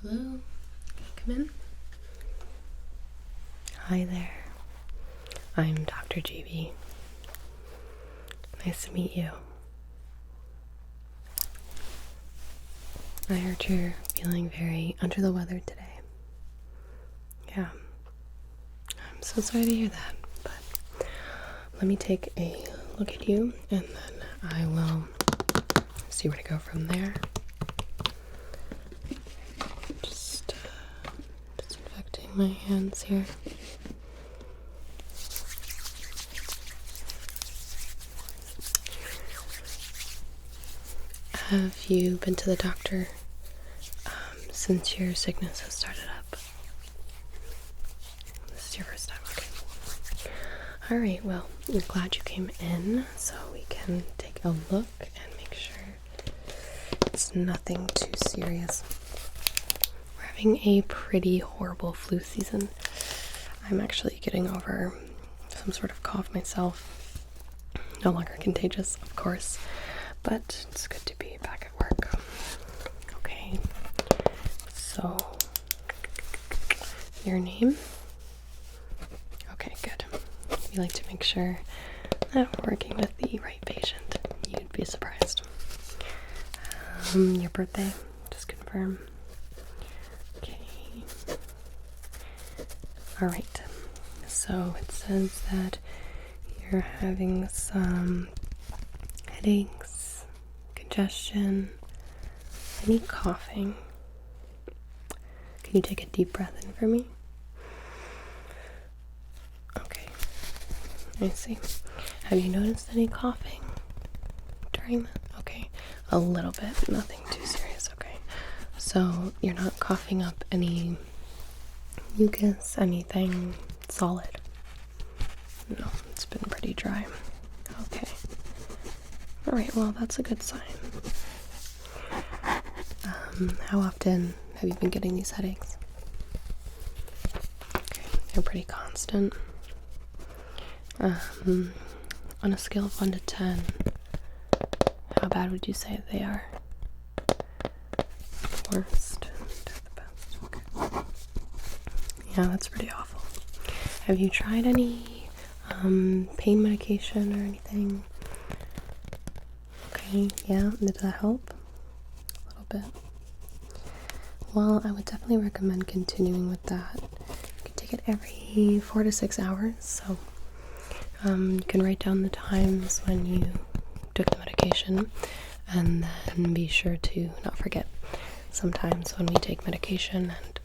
Hello? Come in. Hi there. I'm Dr. Gibi. Nice to meet you. I heard you're feeling very under the weather today. Yeah. I'm so sorry to hear that, but let me take a look at you and then I will see where to go from there. Just disinfecting my hands here. Have you been to the doctor since your sickness has started up? This is your first time, okay. Alright, well, I'm glad you came in so we can take a look and make sure it's nothing too serious. We're having a pretty horrible flu season. I'm actually getting over some sort of cough myself. No longer contagious, of course, but it's good to be back at work. Okay, so your name? Okay, good. We like to make sure that we're working with the right patient. You'd be surprised. Your birthday? Just confirm. Okay. Alright. So it says that you're having some headaches, congestion, any coughing. Can you take a deep breath in for me? Okay. I see. Have you noticed any coughing during that? Okay. A little bit. Nothing too serious. Okay. So you're not coughing up any mucus, anything solid? No, it's been pretty dry. Okay. Alright, well, that's a good sign. How often have you been getting these headaches? Okay, they're pretty constant. On a scale of 1 to 10, how bad would you say they are? Worst to the best. Okay. Yeah, that's pretty awful. Have you tried any pain medication or anything? Okay, yeah, did that help? A little bit. Well, I would definitely recommend continuing with that. You can take it every 4 to 6 hours, so you can write down the times when you took the medication and then be sure to not forget. Sometimes when we take medication and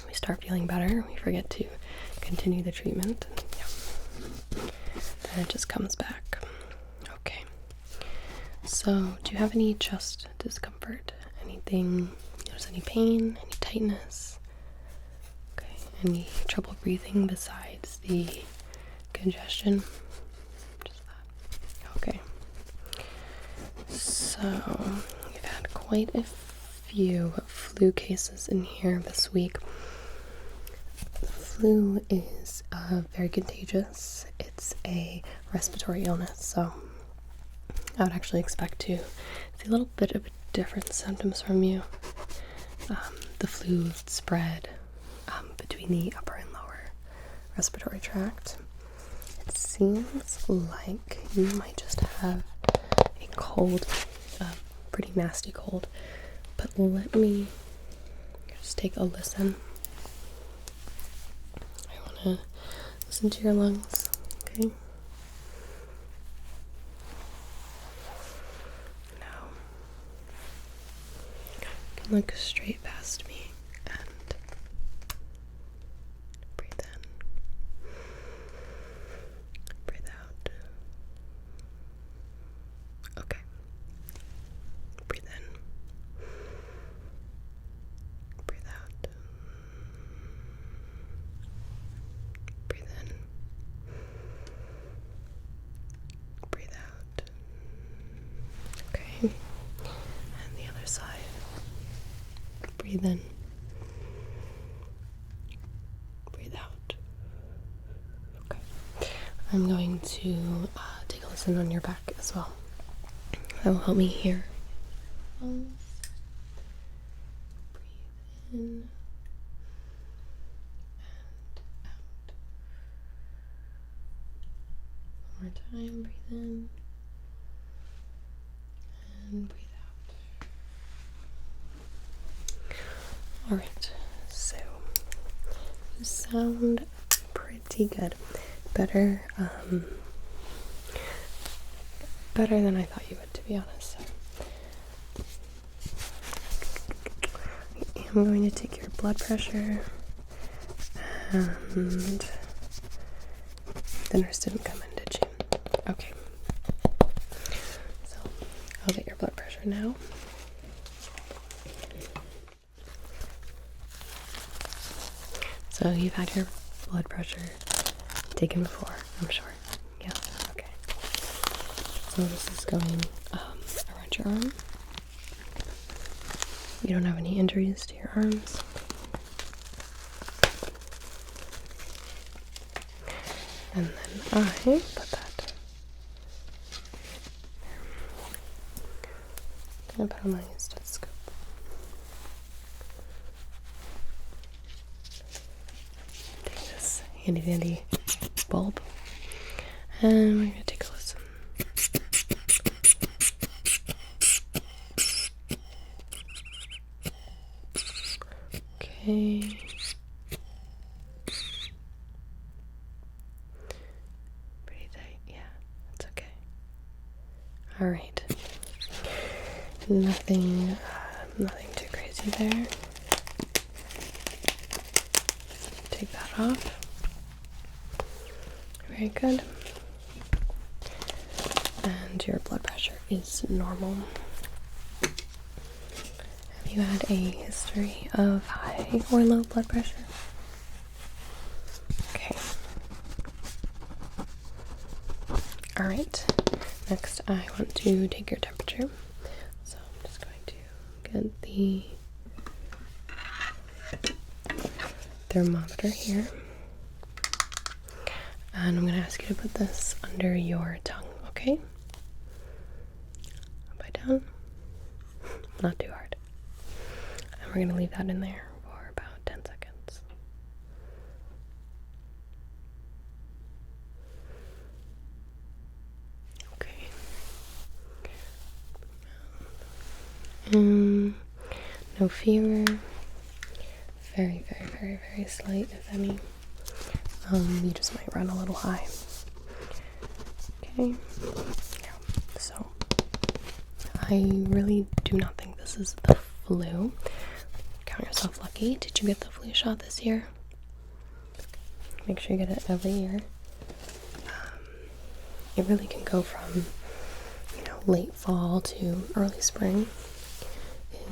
we start feeling better, we forget to continue the treatment. Then it just comes back. Okay. So, do you have any chest discomfort? Anything? Notice any pain? Any tightness? Okay. Any trouble breathing besides the congestion? Just that. Okay. So, we've had quite a few flu cases in here this week. The flu is very contagious. It's a respiratory illness, so I would actually expect to see a little bit of different symptoms from you. The flu spread between the upper and lower respiratory tract. It seems like you might just have a cold, pretty nasty cold, but let me just take a listen. I want to listen to your lungs, okay? Now, you can look straight past me and breathe in, breathe out. Okay. Breathe in, breathe out. Breathe in, breathe out. Okay, and the other side. Breathe in, breathe out. Okay, I'm going to take a listen on your back as well. That will help me hear nostrils. Breathe in and out. One more time, breathe in and breathe out. Alright, so you sound pretty good. Better, better than I thought you would, to be honest. So I'm going to take your blood pressure, and the nurse didn't come in, did she? Okay. So I'll get your blood pressure now. So you've had your blood pressure taken before, I'm sure. Yeah, okay. So this is going around your arm. You don't have any injuries to your arms. And then I put that. I'm gonna put on my stethoscope. Take this handy dandy bulb, and we're gonna take a listen. Okay. Pretty tight, yeah, that's okay. Alright. Nothing too crazy there. Take that off. Very good. And your blood pressure is normal. Have you had a history of high or low blood pressure? Okay. Alright. Next, I want to take your temperature. So I'm just going to get the thermometer here. And I'm going to ask you to put this under your tongue, okay? Up and down. Not too hard. And we're going to leave that in there for about 10 seconds. Okay. No fever. Very, very, very, very slight, if any. You just might run a little high. Okay. Yeah. So, I really do not think this is the flu. Count yourself lucky. Did you get the flu shot this year? Make sure you get it every year. It really can go from, late fall to early spring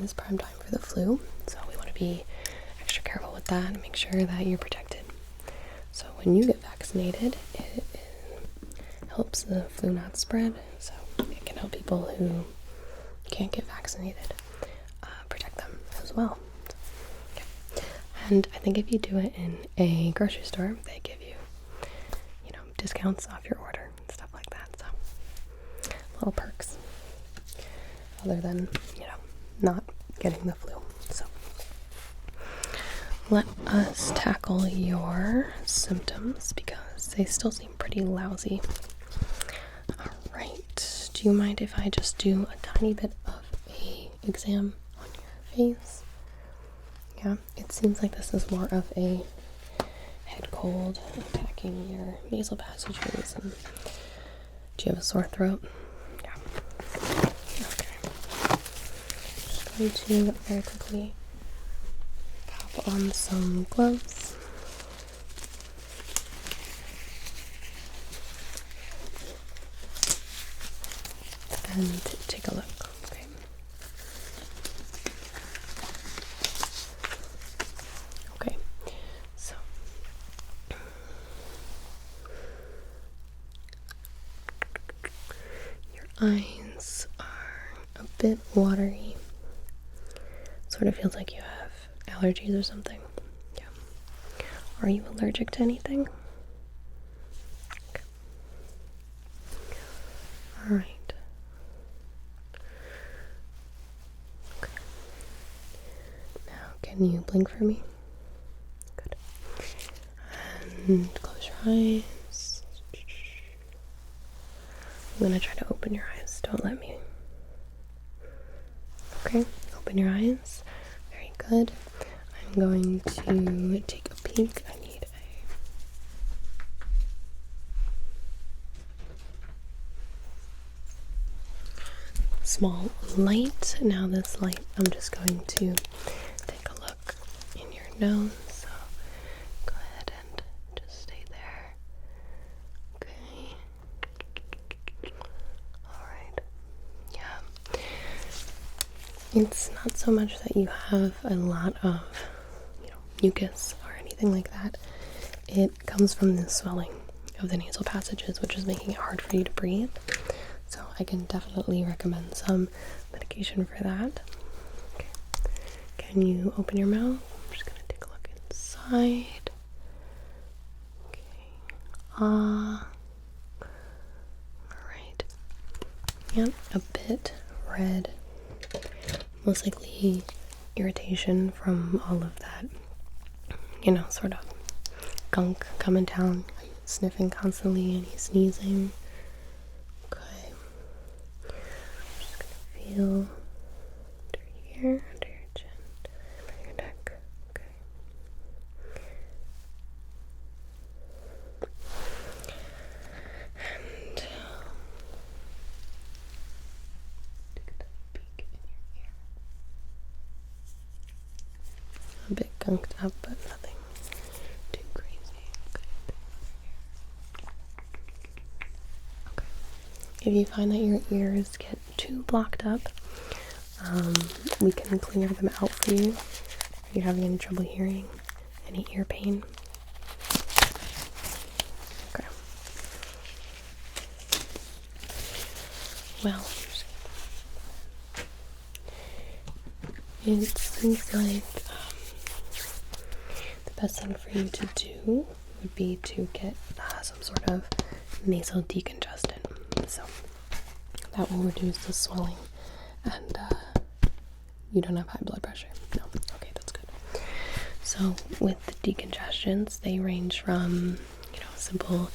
is prime time for the flu. So we want to be extra careful with that and make sure that you're protected. So when you get vaccinated, it helps the flu not spread. So it can help people who can't get vaccinated protect them as well. Okay. And I think if you do it in a grocery store, they give you, discounts off your order and stuff like that. So little perks other than, not getting the flu. So let us tackle your symptoms because they still seem pretty lousy. Alright, do you mind if I just do a tiny bit of a exam on your face? Yeah, it seems like this is more of a head cold attacking your nasal passages. And do you have a sore throat? Yeah. Okay. Just going to very quickly pop on some gloves. And take a look. Okay. Okay. So your eyes are a bit watery. Sort of feels like you have allergies or something. Yeah. Are you allergic to anything? Okay. All right. Can you blink for me? Good. And close your eyes. I'm gonna try to open your eyes. Don't let me. Okay, open your eyes. Very good. I'm going to take a peek. I need a small light. Now this light, I'm just going to take a look in your nose. So go ahead and just stay there. Okay. Alright. Yeah. It's not so much that you have a lot of, mucus or anything like that. It comes from the swelling of the nasal passages, which is making it hard for you to breathe. So I can definitely recommend some medication for that. Okay. Can you open your mouth? I'm just gonna take a look inside. Okay. Alright. Yep, a bit red. Most likely irritation from all of that, sort of gunk coming down. Are you sniffing constantly? Any sneezing? Okay. I'm just gonna feel under here, under your chin, under your neck. Okay. And take a peek in your ear. A bit gunked up, but nothing too crazy. Okay. If you find that your ears get too blocked up, we can clear them out for you. Are you having any trouble hearing? Any ear pain? Okay. Well, it seems like the best thing for you to do would be to get some sort of nasal decongestant. So that will reduce the swelling, and you don't have high blood pressure. No. Okay, that's good. So with the decongestants, they range from simple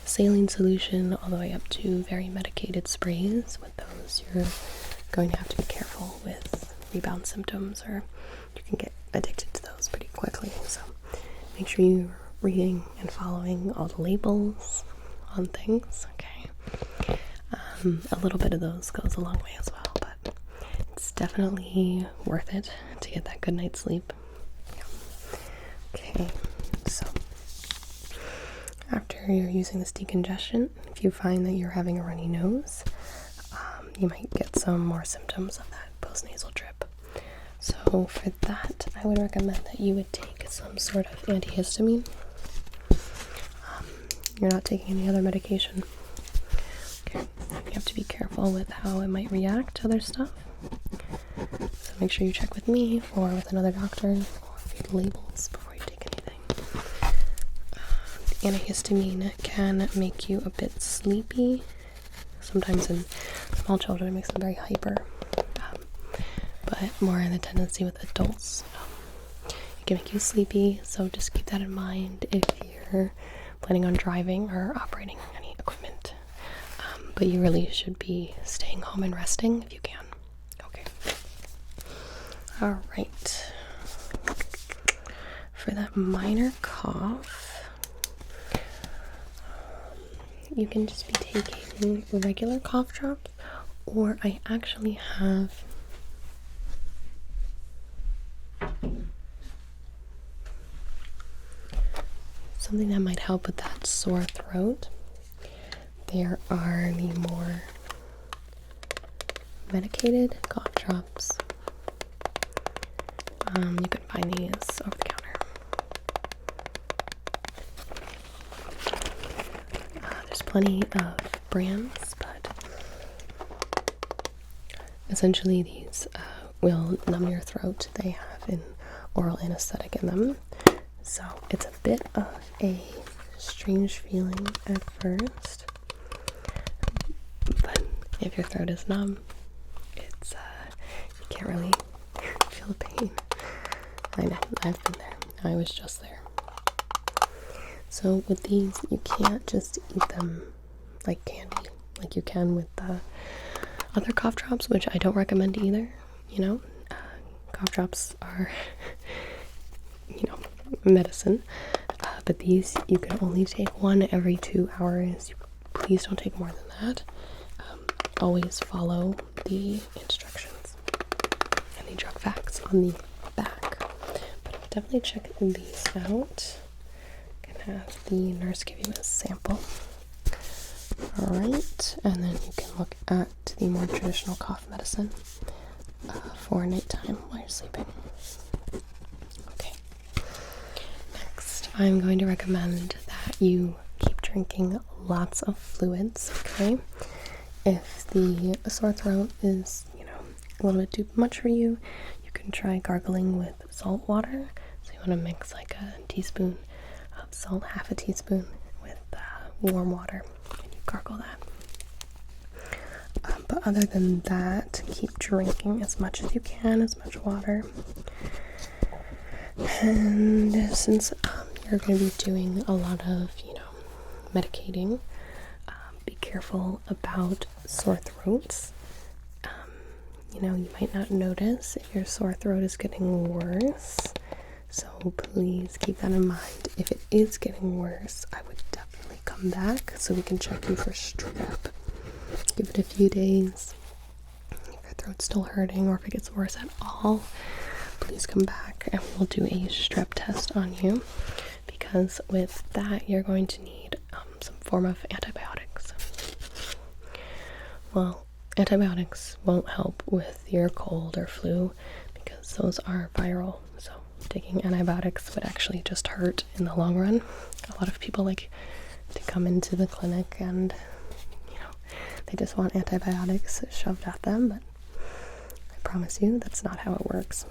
saline solution all the way up to very medicated sprays. With those, you're going to have to be careful with rebound symptoms, or you can get addicted to those pretty quickly. So make sure you're reading and following all the labels on things. Okay. A little bit of those goes a long way as well, but it's definitely worth it to get that good night's sleep. Yeah. Okay, so after you're using this decongestant, if you find that you're having a runny nose, you might get some more symptoms of that postnasal drip. So for that, I would recommend that you would take some sort of antihistamine. You're not taking any other medication. Okay, you have to be careful with how it might react to other stuff. So make sure you check with me or with another doctor, or read labels before you take anything. Antihistamine can make you a bit sleepy. Sometimes in small children it makes them very hyper, but more in the tendency with adults. It can make you sleepy, so just keep that in mind if you're planning on driving or operating any equipment. But you really should be staying home and resting if you can. Okay. Alright. For that minor cough, you can just be taking regular cough drops, or I actually have something that might help with that sore throat. There are the more medicated cough drops. You can find these over the counter. There's plenty of brands, but essentially these will numb your throat. They have an oral anesthetic in them, so it's a bit of a strange feeling at first, but if your throat is numb, it's you can't really feel the pain. I know, I've been there. I was just there. So with these, you can't just eat them like candy, like you can with the other cough drops, which I don't recommend either. You know, cough drops are, you know, medicine. But these, you can only take one every 2 hours. Please don't take more than that. Always follow the instructions and the drug facts on the back. But I'll definitely check these out. Can have the nurse give you a sample. Alright, and then you can look at the more traditional cough medicine for nighttime while you're sleeping. Okay. Next, I'm going to recommend that you keep drinking lots of fluids, okay? If the sore throat is, you know, a little bit too much for you, you can try gargling with salt water. So you want to mix like a teaspoon of salt, half a teaspoon, with warm water, and you gargle that. But other than that, keep drinking as much as you can, as much water. And since you're going to be doing a lot of, you know, medicating, be careful about sore throats. You know, you might not notice if your sore throat is getting worse, so please keep that in mind. If it is getting worse, I would definitely come back so we can check you for strep. Give it a few days. If your throat's still hurting or if it gets worse at all, please come back and we'll do a strep test on you, because with that you're going to need some form of antibiotics. Well, antibiotics won't help with your cold or flu because those are viral, so taking antibiotics would actually just hurt in the long run. A lot of people like to come into the clinic and, you know, they just want antibiotics shoved at them, but I promise you that's not how it works.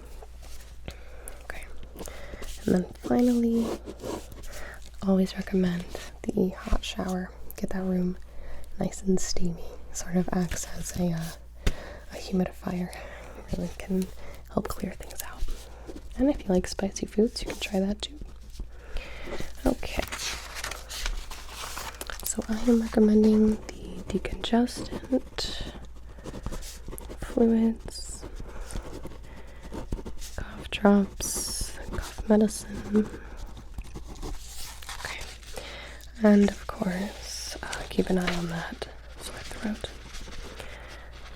Okay, and then finally, always recommend the hot shower. Get that room nice and steamy. Sort of acts as a humidifier. It really can help clear things out. And if you like spicy foods, you can try that too. Okay. So I am recommending the decongestant, fluids, cough drops, cough medicine. Okay. And of course, keep an eye on that sore throat.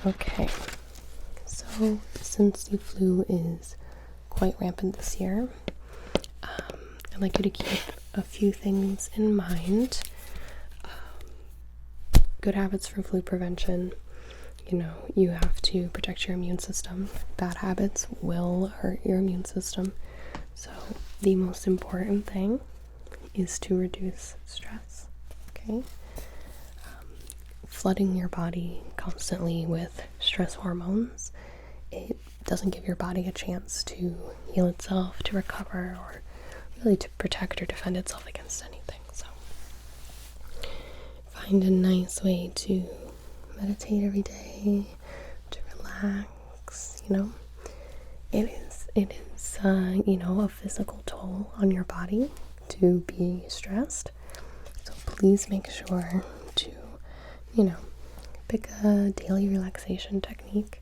Okay, so since the flu is quite rampant this year, I'd like you to keep a few things in mind. Good habits for flu prevention. You know, you have to protect your immune system. Bad habits will hurt your immune system. So the most important thing is to reduce stress, okay? Flooding your body constantly with stress hormones, it doesn't give your body a chance to heal itself, to recover, or really to protect or defend itself against anything. So find a nice way to meditate every day, to relax. You know, it is you know, a physical toll on your body to be stressed, so please make sure to, you know, pick a daily relaxation technique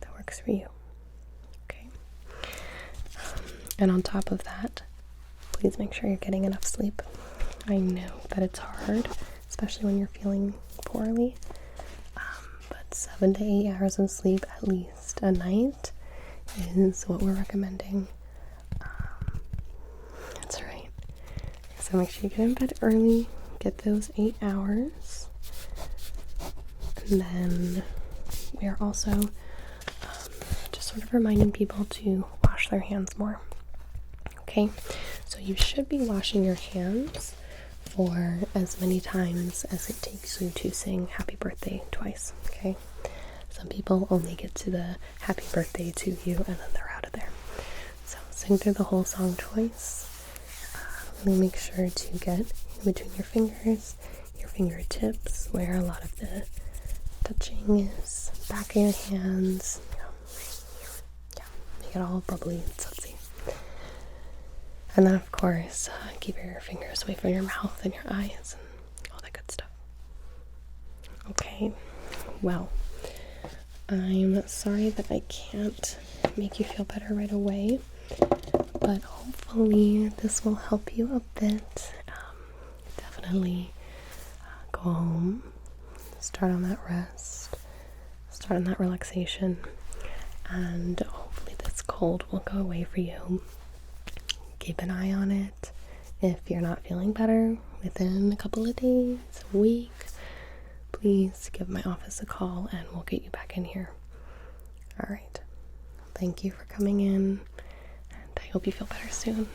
that works for you. Okay. And on top of that, please make sure you're getting enough sleep. I know that it's hard, especially when you're feeling poorly. But 7 to 8 hours of sleep at least a night is what we're recommending. That's right. So make sure you get in bed early, get those 8 hours. And then we are also just sort of reminding people to wash their hands more. Okay, so you should be washing your hands for as many times as it takes you to sing happy birthday twice. Okay, some people only get to the happy birthday to you and then they're out of there. So sing through the whole song twice. Really make sure to get in between your fingers, your fingertips, where a lot of the touching is, back of your hands, you know, yeah, make it all bubbly and sudsy. And then, of course, keep your fingers away from your mouth and your eyes and all that good stuff. Okay, well, I'm sorry that I can't make you feel better right away, but hopefully this will help you a bit. Definitely go home, start on that rest, start on that relaxation, and hopefully this cold will go away for you. Keep an eye on it. If you're not feeling better within a couple of days, a week, please give my office a call and we'll get you back in here. All right. Thank you for coming in, and I hope you feel better soon.